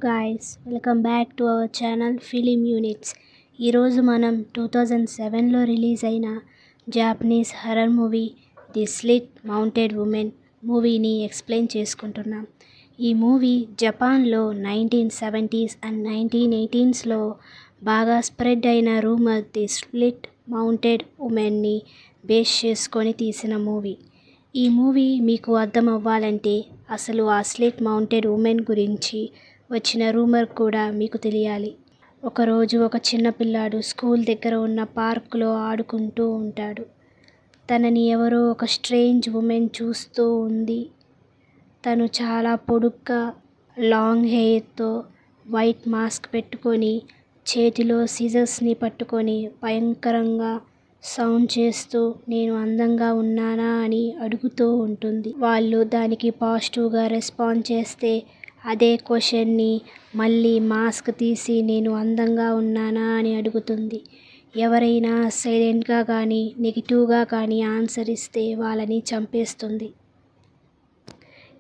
Guys, welcome back to our channel film units. ఈరోజు మనం 2007లో release అయిన Japanese horror movie the slit mounted women మూవీని explain చేసుకుంటున్నాం. ఈ మూవీ జపాన్లో 1970s అండ్ 1980sలో బాగా స్ప్రెడ్ అయిన రూమర్ ది స్లిట్ మౌంటెడ్ ఉమెన్ని బేస్ చేసుకొని తీసిన మూవీ. ఈ మూవీ మీకు అర్థం అవ్వాలంటే అసలు ఆ స్లిట్ మౌంటెడ్ ఉమెన్ గురించి వచ్చిన రూమర్ కూడా మీకు తెలియాలి. ఒకరోజు ఒక చిన్న పిల్లాడు స్కూల్ దగ్గర ఉన్న పార్కులో ఆడుకుంటూ ఉంటాడు. తనని ఎవరో ఒక స్ట్రేంజ్ ఉమెన్ చూస్తూ ఉంది. తను చాలా పొడుగ్గా, లాంగ్ హెయిర్తో, వైట్ మాస్క్ పెట్టుకొని, చేతిలో సిజర్స్ని పట్టుకొని భయంకరంగా సౌండ్ చేస్తూ నేను అందంగా ఉన్నానా అని అడుగుతూ ఉంటుంది. వాళ్ళు దానికి పాజిటివ్గా రెస్పాండ్ చేస్తే అదే క్వశ్చన్ని మళ్ళీ మాస్క్ తీసి నేను అందంగా ఉన్నానా అని అడుగుతుంది. ఎవరైనా సైలెంట్గా కానీ నెగిటివ్గా కానీ ఆన్సర్ ఇస్తే వాళ్ళని చంపేస్తుంది.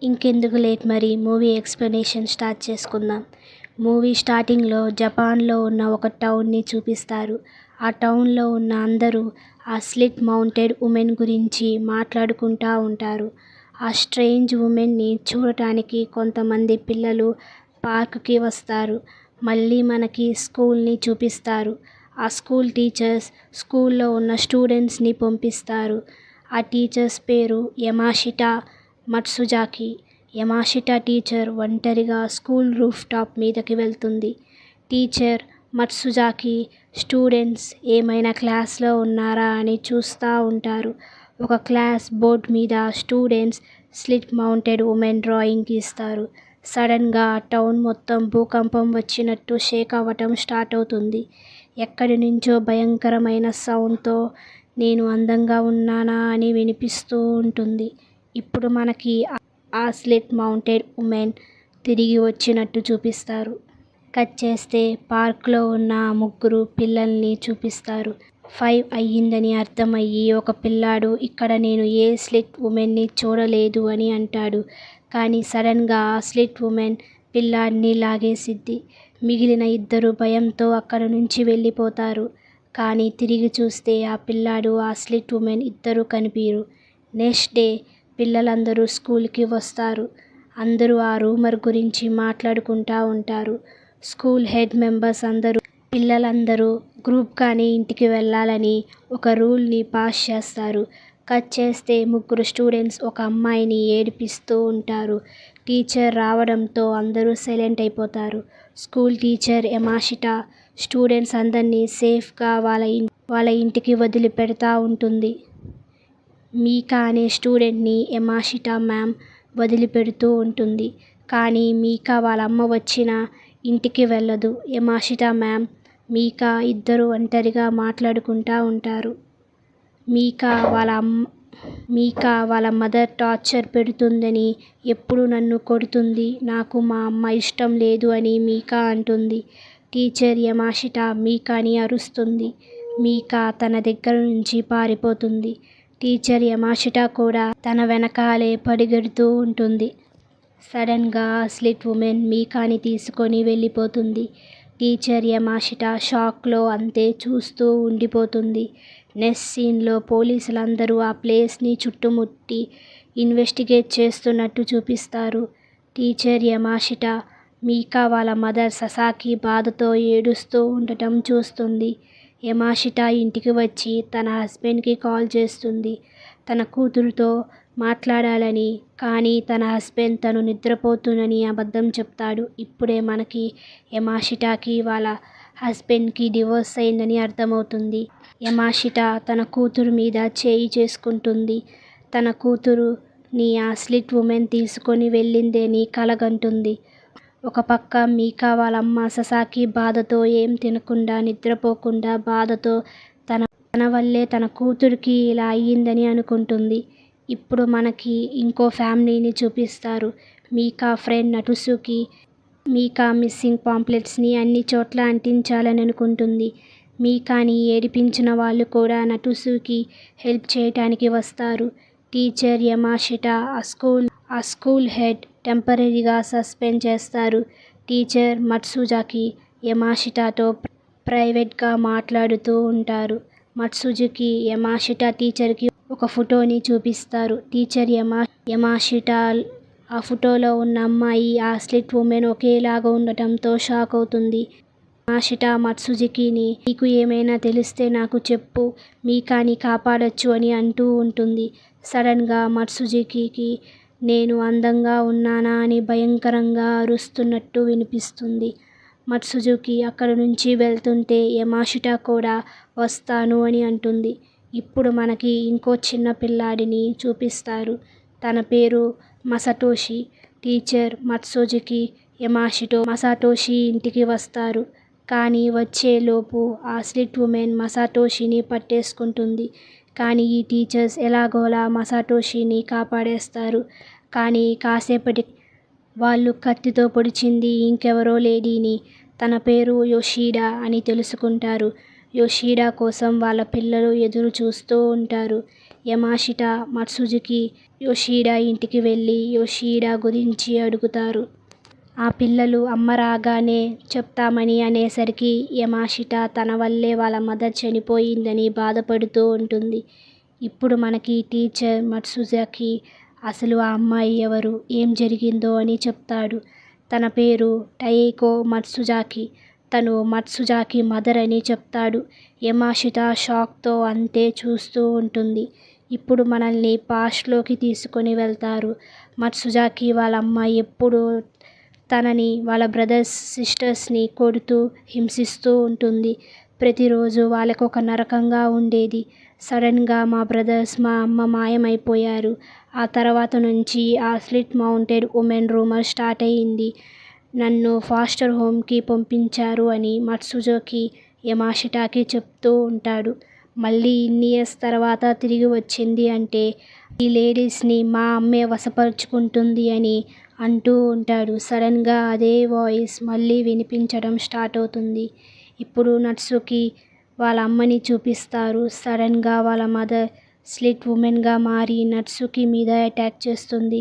ఇంకెందుకు లేట్, మరి మూవీ ఎక్స్ప్లెనేషన్ స్టార్ట్ చేసుకుందాం. మూవీ స్టార్టింగ్లో జపాన్లో ఉన్న ఒక టౌన్ని చూపిస్తారు. ఆ టౌన్లో ఉన్న అందరూ ఆ స్లిట్ మౌంటెడ్ ఉమెన్ గురించి మాట్లాడుకుంటూ ఉంటారు. ఆ స్ట్రేంజ్ ఉమెన్ని చూడటానికి కొంతమంది పిల్లలు పార్క్కి వస్తారు. మళ్ళీ మనకి స్కూల్ని చూపిస్తారు. ఆ స్కూల్ టీచర్స్ స్కూల్లో ఉన్న స్టూడెంట్స్ని పంపిస్తారు. ఆ టీచర్స్ పేరు యమాషిటా మట్సుజాకి. యమాషిటా టీచర్ ఒంటరిగా స్కూల్ రూఫ్ టాప్ మీదకి వెళ్తుంది. టీచర్ మట్సుజాకి స్టూడెంట్స్ ఏమైనా క్లాస్లో ఉన్నారా అని చూస్తూ ఉంటారు. ఒక క్లాస్ బోర్డ్ మీద students slit mounted women drawing గీస్తారు. సడన్గా టౌన్ మొత్తం భూకంపం వచ్చినట్టు షేక్ అవ్వటం స్టార్ట్ అవుతుంది. ఎక్కడి నుంచో భయంకరమైన సౌండ్తో నేను అందంగా ఉన్నానా అని వినిపిస్తూ ఉంటుంది. ఇప్పుడు మనకి ఆ స్లిట్ మౌంటెడ్ ఉమెన్ తిరిగి వచ్చినట్టు చూపిస్తారు. కట్ చేస్తే పార్క్లో ఉన్న ముగ్గురు పిల్లల్ని చూపిస్తారు. 5 అయ్యిందని అర్థమయ్యి ఒక పిల్లాడు ఇక్కడ నేను ఏ స్లిట్ ఉమెన్ని చూడలేదు అని అంటాడు. కానీ సడన్గా ఆ స్లిట్ ఉమెన్ పిల్లాడిని లాగేసిద్ది. మిగిలిన ఇద్దరు భయంతో అక్కడ నుంచి వెళ్ళిపోతారు. కానీ తిరిగి చూస్తే ఆ పిల్లాడు ఆ స్లిట్ ఉమెన్ ఇద్దరు కనిపించరు. నెక్స్ట్ డే పిల్లలందరూ స్కూల్కి వస్తారు. అందరూ ఆ రూమర్ గురించి మాట్లాడుకుంటూ ఉంటారు. స్కూల్ హెడ్ మెంబర్స్ అందరూ పిల్లలందరూ గ్రూప్గానే ఇంటికి వెళ్ళాలని ఒక రూల్ని పాస్ చేస్తారు. కట్ చేస్తే ముగ్గురు స్టూడెంట్స్ ఒక అమ్మాయిని ఏడిపిస్తూ ఉంటారు. టీచర్ రావడంతో అందరూ సైలెంట్ అయిపోతారు. స్కూల్ టీచర్ యమాషిటా స్టూడెంట్స్ అందరినీ సేఫ్గా వాళ్ళ ఇంటికి వదిలిపెడతా ఉంటుంది. మీకా అనే స్టూడెంట్ని యమాషిటా మ్యామ్ వదిలిపెడుతూ ఉంటుంది. కానీ మీకా వాళ్ళ అమ్మ వచ్చినా ఇంటికి వెళ్ళదు. యమాషిటా మ్యామ్, మీకా ఇద్దరు ఒంటరిగా మాట్లాడుకుంటూ ఉంటారు. మీకా వాళ్ళ మదర్ టార్చర్ పెడుతుందని, ఎప్పుడు నన్ను కొడుతుంది, నాకు మా అమ్మ ఇష్టం లేదు అని మీకా అంటుంది. టీచర్ యమాషిటా మీకాని అరుస్తుంది. మీకా తన దగ్గర నుంచి పారిపోతుంది. టీచర్ యమాషిటా కూడా తన వెనకాలే పరిగెడుతూ ఉంటుంది. సడన్గా స్లిట్ ఉమెన్ మీకాని తీసుకొని వెళ్ళిపోతుంది. టీచర్ యమాషిటా షాక్లో అంతే చూస్తూ ఉండిపోతుంది. నెక్స్ట్ సీన్లో పోలీసులందరూ ఆ ప్లేస్ని చుట్టుముట్టి ఇన్వెస్టిగేట్ చేస్తున్నట్టు చూపిస్తారు. టీచర్ యమాషిటా మీకా వాళ్ళ మదర్ ససాకి బాధతో ఏడుస్తూ ఉండటం చూస్తుంది. యమాషిటా ఇంటికి వచ్చి తన హస్బెండ్కి కాల్ చేస్తుంది తన కూతురుతో మాట్లాడాలని. కానీ తన హస్బెండ్ తను నిద్రపోతున్నని అబద్ధం చెప్తాడు. ఇప్పుడే మనకి యమాషిటాకి వాళ్ళ హస్బెండ్కి డివోర్స్ అయిందని అర్థమవుతుంది. యమాషిటా తన కూతురు మీద చేయి చేసుకుంటుంది. తన కూతురుని ఆ స్లిట్ ఉమెన్ తీసుకొని వెళ్ళిందని కలగంటుంది. ఒక పక్క మీకా వాళ్ళమ్మ ససాకి బాధతో ఏం తినకుండా నిద్రపోకుండా బాధతో తన వల్లే తన కూతురికి ఇలా అయ్యిందని అనుకుంటుంది. ఇప్పుడు మనకి ఇంకో ఫ్యామిలీని చూపిస్తారు. మీకా ఫ్రెండ్ నటుసుకి మీకా మిస్సింగ్ పాంప్లెట్స్ని అన్ని చోట్ల అంటించాలని అనుకుంటుంది. మీకాని ఏడిపించిన వాళ్ళు కూడా నటుసుకి హెల్ప్ చేయటానికి వస్తారు. టీచర్ యమాషిటా ఆ స్కూల్ హెడ్ టెంపరరీగా సస్పెండ్ చేస్తారు. టీచర్ మట్సుజాకి యమాషిటాతో ప్రైవేట్గా మాట్లాడుతూ ఉంటారు. మట్సుజుకి యమాషిటా టీచర్కి ఒక ఫోటోని చూపిస్తారు. టీచర్ యమాషిటా ఆ ఫోటోలో ఉన్న అమ్మాయి, ఆ స్లిట్ ఉమెన్ ఒకేలాగా ఉండటంతో షాక్ అవుతుంది. యమాషిటా మట్సుజుకిని నీకు ఏమైనా తెలిస్తే నాకు చెప్పు, మీకాని కాపాడొచ్చు అని అంటూ ఉంటుంది. సడన్గా మట్సుజుకి నేను అందంగా ఉన్నానా అని భయంకరంగా అరుస్తున్నట్టు వినిపిస్తుంది. మట్సుజుకి అక్కడి నుంచి వెళ్తుంటే యమాషిటా కూడా వస్తాను అని అంటుంది. ఇప్పుడు మనకి ఇంకో చిన్న పిల్లాడిని చూపిస్తారు. తన పేరు మసటోషి. టీచర్ మట్సుజుకి మసటోషి ఇంటికి వస్తారు. కానీ వచ్చేలోపు ఆ స్లిట్ ఉమెన్ మసటోషిని పట్టేసుకుంటుంది. కానీ ఈ టీచర్స్ ఎలాగోలా మసటోషిని కాపాడేస్తారు. కానీ కాసేపటికి వాళ్ళు కత్తితో పొడిచింది ఇంకెవరో లేడీని. తన పేరు యోషిడా అని తెలుసుకుంటారు. యోషిడా కోసం వాళ్ళ పిల్లలు ఎదురు చూస్తూ ఉంటారు. యమాషిటా మట్సుజుకి యోషిడా ఇంటికి వెళ్ళి యోషిడా గురించి అడుగుతారు. ఆ పిల్లలు అమ్మ రాగానే చెప్తామని అనేసరికి యమాషిటా తన వల్లే వాళ్ళ మదర్ చనిపోయిందని బాధపడుతూ ఉంటుంది. ఇప్పుడు మనకి టీచర్ మట్సుజాకి అసలు ఆ అమ్మాయి ఎవరు, ఏం జరిగిందో అని చెప్తాడు. తన పేరు టయేకో మట్సుజాకి. తను మట్సుజాకి మదర్ అని చెప్తాడు. యమాషిటా షాక్తో అంతే చూస్తూ ఉంటుంది. ఇప్పుడు మనల్ని పాస్ట్లోకి తీసుకొని వెళ్తారు. మట్సుజాకి వాళ్ళ అమ్మాయి ఎప్పుడూ తనని, వాళ్ళ బ్రదర్స్ సిస్టర్స్ని కొడుతూ హింసిస్తూ ఉంటుంది. ప్రతిరోజు వాళ్ళకొక నరకంగా ఉండేది. సడన్గా మా బ్రదర్స్, మా అమ్మ మాయమైపోయారు. ఆ తర్వాత నుంచి ఆ slit mounted women rumour start అయింది. నన్ను ఫాస్టర్ హోమ్కి పంపించారు అని మట్సుజుకి యమాషిటాకి చెప్తూ ఉంటాడు. మళ్ళీ ఇన్ని ఇయర్స్ తర్వాత తిరిగి వచ్చింది అంటే ఈ లేడీస్ని మా అమ్మే వశపరుచుకుంటుంది అని అంటూ ఉంటాడు. సడన్గా అదే వాయిస్ మళ్ళీ వినిపించడం స్టార్ట్ అవుతుంది. ఇప్పుడు నట్సుకి వాళ్ళ అమ్మని చూపిస్తారు. సడన్గా వాళ్ళ మదర్ స్లిట్ ఉమెన్గా మారి నట్సుకి మీద అటాక్ చేస్తుంది.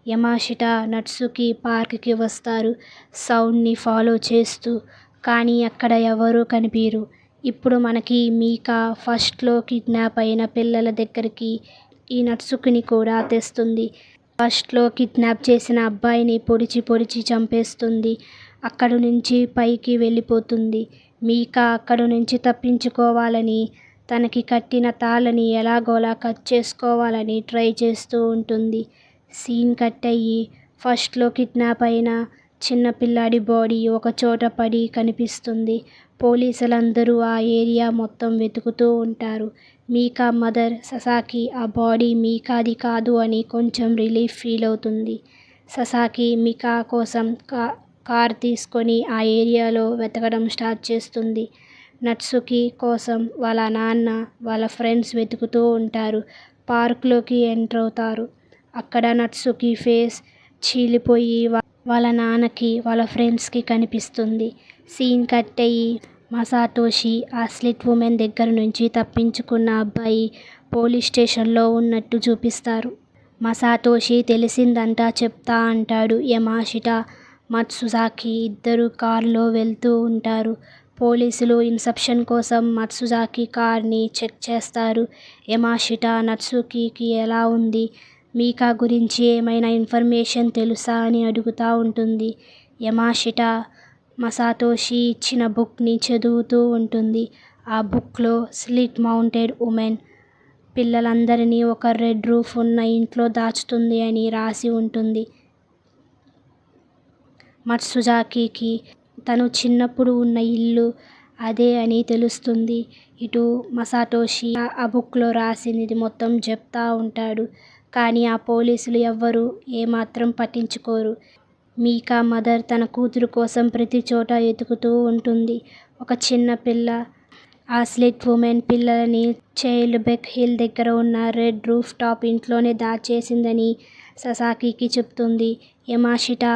యమాషిటా నట్సుకి పార్క్కి వస్తారు సౌండ్ని ఫాలో చేస్తూ. కానీ అక్కడ ఎవరూ కనిపించరు. ఇప్పుడు మనకి మీకా ఫస్ట్లో కిడ్నాప్ అయిన పిల్లల దగ్గరికి ఈ నట్సుకిని కూడా తెస్తుంది. ఫస్ట్లో కిడ్నాప్ చేసిన అబ్బాయిని పొడిచి చంపేస్తుంది. అక్కడి నుంచి పైకి వెళ్ళిపోతుంది. మీకా అక్కడి నుంచి తప్పించుకోవాలని తనకి కట్టిన తాళ్ళని ఎలాగోలా కట్ చేసుకోవాలని ట్రై చేస్తూ ఉంటుంది. సీన్ కట్ అయ్యి ఫస్ట్లో కిడ్నాప్ అయిన చిన్న పిల్లాడి బాడీ ఒక చోట పడి కనిపిస్తుంది. పోలీసులందరూ ఆ ఏరియా మొత్తం వెతుకుతూ ఉంటారు. మీకా మదర్ ససాకి ఆ బాడీ మీకాది కాదు అని కొంచెం రిలీఫ్ ఫీల్ అవుతుంది. ససాకి మీకా కోసం కార్ తీసుకొని ఆ ఏరియాలో వెతకడం స్టార్ట్ చేస్తుంది. నట్సుకి కోసం వాళ్ళ నాన్న, వాళ్ళ ఫ్రెండ్స్ వెతుకుతూ ఉంటారు. పార్క్లోకి ఎంటర్ అవుతారు. అక్కడ నట్సుకి ఫేస్ చీలిపోయి వాళ్ళ నాన్నకి, వాళ్ళ ఫ్రెండ్స్కి కనిపిస్తుంది. సీన్ కట్ అయ్యి మసటోషి ఆ స్లిట్ ఉమెన్ దగ్గర నుంచి తప్పించుకున్న అబ్బాయి పోలీస్ స్టేషన్లో ఉన్నట్టు చూపిస్తారు. మసటోషి తెలిసిందంతా చెప్తా అంటాడు. యమాషిటా మట్సుజాకి ఇద్దరు కార్లో వెళ్తూ ఉంటారు. పోలీసులు ఇన్సెప్షన్ కోసం మట్సుజాకి కార్ని చెక్ చేస్తారు. యమాషిటా నట్సుకి ఎలా ఉంది, మీకా గురించి ఏమైనా ఇన్ఫర్మేషన్ తెలుసా అని అడుగుతూ ఉంటుంది. యమాషిటా మసటోషి ఇచ్చిన బుక్ని చదువుతూ ఉంటుంది. ఆ బుక్లో స్లిట్ మౌంటెడ్ ఉమెన్ పిల్లలందరినీ ఒక రెడ్ రూఫ్ ఉన్న ఇంట్లో దాచుతుంది అని రాసి ఉంటుంది. మట్సుజాకి తను చిన్నప్పుడు ఉన్న ఇల్లు అదే అని తెలుస్తుంది. ఇటు మసటోషి ఆ బుక్లో రాసింది మొత్తం చెప్తా ఉంటాడు. కానీ ఆ పోలీసులు ఎవ్వరూ ఏమాత్రం పట్టించుకోరు. మీకా మదర్ తన కూతురు కోసం ప్రతి చోట వెతుకుతూ ఉంటుంది. ఒక చిన్న పిల్ల ఆ స్లిట్ ఉమెన్ పిల్లలని చైల్డ్ బెక్ హిల్ దగ్గర ఉన్న రెడ్ రూఫ్ టాప్ ఇంట్లోనే దాచేసిందని ససాకికి చెప్తుంది. యమాషిటా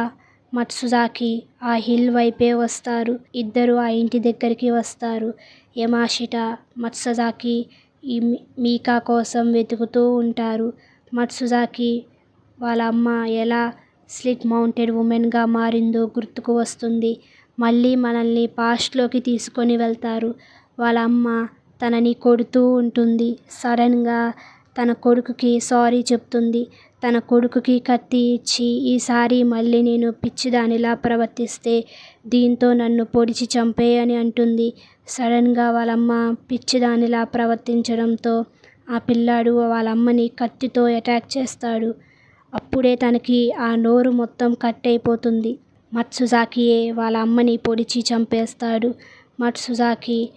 మట్సుజాకి ఆ హిల్ వైపే వస్తారు. ఇద్దరు ఆ ఇంటి దగ్గరికి వస్తారు. యమాషిటా మట్సుజాకి ఈ మీకా కోసం వెతుకుతూ ఉంటారు. మట్సుజాకి వాళ్ళ అమ్మ ఎలా స్లిట్ మౌంటెడ్ ఉమెన్గా మారిందో గుర్తుకు వస్తుంది. మళ్ళీ మనల్ని పాస్ట్లోకి తీసుకొని వెళ్తారు. వాళ్ళ అమ్మ తనని కొడుతూ ఉంటుంది. సడన్గా తన కొడుకుకి సారీ చెప్తుంది. తన కొడుకుకి కత్తి ఇచ్చి, ఈసారి మళ్ళీ నేను పిచ్చిదానిలా ప్రవర్తిస్తే దీంతో నన్ను పొడిచి చంపేయని అంటుంది. సడన్గా వాళ్ళమ్మ పిచ్చిదానిలా ప్రవర్తించడంతో ఆ పిల్లాడు వాళ్ళ అమ్మని కత్తితో అటాక్ చేస్తాడు. అప్పుడే తనకి ఆ నోరు మొత్తం కట్ అయిపోతుంది. మత్సుజాకియే వాళ్ళ అమ్మని పొడిచి చంపేస్తాడు. మత్సుజాకి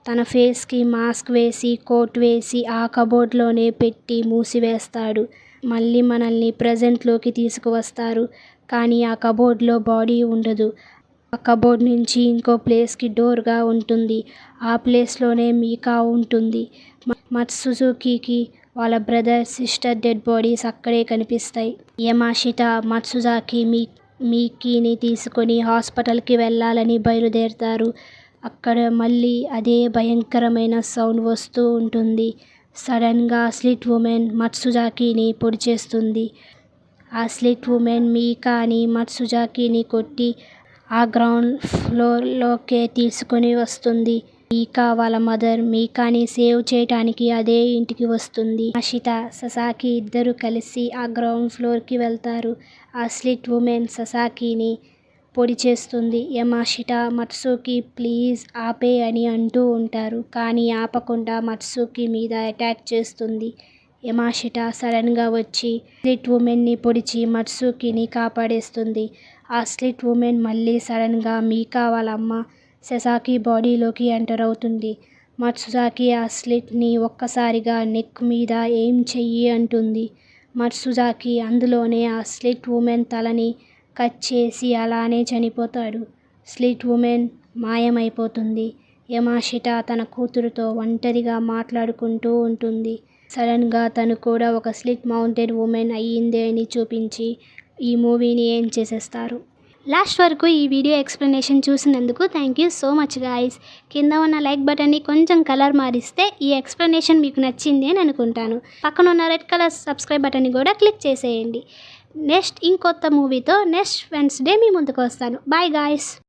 తన ఫేస్కి మాస్క్ వేసి, కోట్ వేసి ఆ కబోర్డ్లోనే పెట్టి మూసివేస్తాడు. మళ్ళీ మనల్ని ప్రజెంట్లోకి తీసుకువస్తారు. కానీ ఆ కబోర్డ్లో బాడీ ఉండదు. ఆ కబోర్డ్ నుంచి ఇంకో ప్లేస్కి డోర్గా ఉంటుంది. ఆ ప్లేస్లోనే మీకా ఉంటుంది. మత్సుజుకికి వాళ్ళ బ్రదర్, సిస్టర్ డెడ్ బాడీస్ అక్కడే కనిపిస్తాయి. యమాషిట మత్సుజాకి మీకీని తీసుకొని హాస్పిటల్కి వెళ్ళాలని బయలుదేరుతారు. అక్కడ మళ్ళీ అదే భయంకరమైన సౌండ్ వస్తూ ఉంటుంది. సడన్గా స్లిట్ ఉమెన్ మత్సుజాకిని పొడిచేస్తుంది. ఆ స్లిట్ ఉమెన్ మీకాని, మత్సుజాకిని కొట్టి ఆ గ్రౌండ్ ఫ్లోర్లోకే తీసుకొని వస్తుంది. మీకా వాళ్ళ మదర్ మీకాని సేవ్ చేయటానికి అదే ఇంటికి వస్తుంది. యమాషిట, ససాకి ఇద్దరు కలిసి ఆ గ్రౌండ్ ఫ్లోర్కి వెళ్తారు. ఆ స్లిట్ ఉమెన్ ససాకిని పొడి చేస్తుంది. యమాషిట మత్సుకి ప్లీజ్ ఆపే అని అంటూ ఉంటారు. కానీ ఆపకుండా మత్సుకి మీద అటాక్ చేస్తుంది. యమాషిట సడన్గా వచ్చి స్లిట్ ఉమెన్ని పొడిచి మత్సుకిని కాపాడేస్తుంది. ఆ స్లిట్ ఉమెన్ మళ్ళీ సడన్గా మీకా వాళ్ళ అమ్మ ససాకి బాడీలోకి ఎంటర్ అవుతుంది. మత్సుజాకి ఆ స్లిట్ని ఒక్కసారిగా నెక్ మీద ఏం చెయ్యి అంటుంది. మత్సుజాకి అందులోనే ఆ స్లిట్ ఉమెన్ తలని కట్ చేసి అలానే చనిపోతాడు. స్లిట్ ఉమెన్ మాయమైపోతుంది. యమాషిట తన కూతురుతో ఒంటరిగా మాట్లాడుకుంటూ ఉంటుంది. సడన్గా తను కూడా ఒక స్లిట్ మౌంటెడ్ ఉమెన్ అయ్యిందే అని చూపించి ఈ మూవీని ఏం చేసేస్తారు. లాస్ట్ వరకు ఈ వీడియో ఎక్స్ప్లెనేషన్ చూసినందుకు thank you so much guys. కింద ఉన్న లైక్ బటన్ని కొంచెం కలర్ మారిస్తే ఈ ఎక్స్ప్లెనేషన్ మీకు నచ్చింది అని అనుకుంటాను. పక్కన ఉన్న రెడ్ కలర్ సబ్స్క్రైబ్ బటన్ని కూడా క్లిక్ చేసేయండి. నెక్స్ట్ ఇంకొత్త మూవీతో నెక్స్ట్ వెన్స్డే మీ ముందుకు వస్తాను. Bye guys.